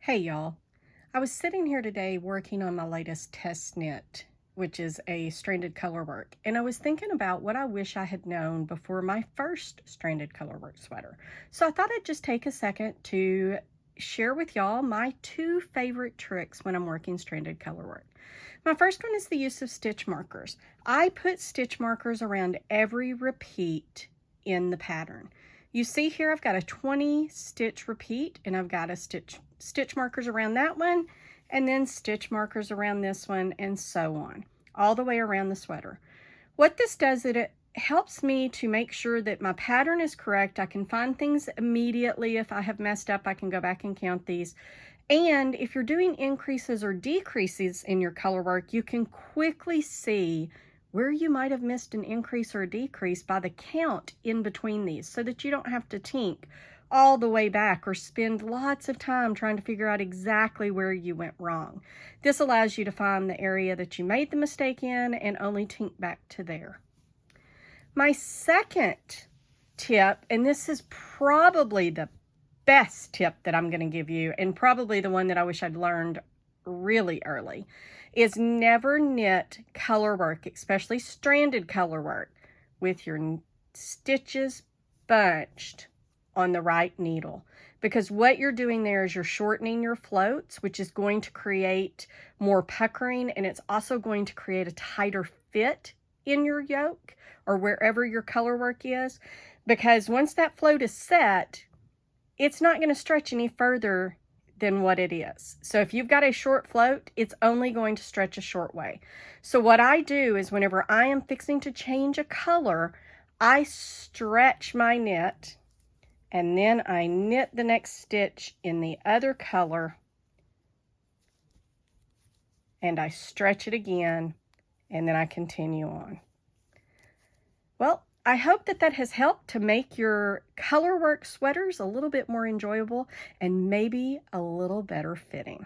Hey y'all, I was sitting here today working on my latest test knit, which is a stranded colorwork, and I was thinking about what I wish I had known before my first stranded colorwork sweater. So I thought I'd just take a second to share with y'all my two favorite tricks when I'm working stranded colorwork. My first one is the use of stitch markers. I put stitch markers around every repeat in the pattern. You see here I've got a 20 stitch repeat, and I've got a stitch markers around that one, and then stitch markers around this one, and so on, all the way around the sweater. What this does is it helps me to make sure that my pattern is correct. I can find things immediately. If I have messed up, I can go back and count these. And if you're doing increases or decreases in your color work, you can quickly see where you might have missed an increase or a decrease by the count in between these, so that you don't have to tink all the way back or spend lots of time trying to figure out exactly where you went wrong. This allows you to find the area that you made the mistake in and only tink back to there. My second tip, and this is probably the best tip that I'm going to give you, and probably the one that I wish I'd learned really early, is never knit color work, especially stranded color work, with your stitches bunched on the right needle, because what you're doing there is you're shortening your floats, which is going to create more puckering, and it's also going to create a tighter fit in your yoke or wherever your color work is, because once that float is set, it's not going to stretch any further than what it is. So if you've got a short float, it's only going to stretch a short way. So what I do is whenever I am fixing to change a color, I stretch my knit, and then I knit the next stitch in the other color, and I stretch it again, and then I continue on. Well, I hope that that has helped to make your colorwork sweaters a little bit more enjoyable and maybe a little better fitting.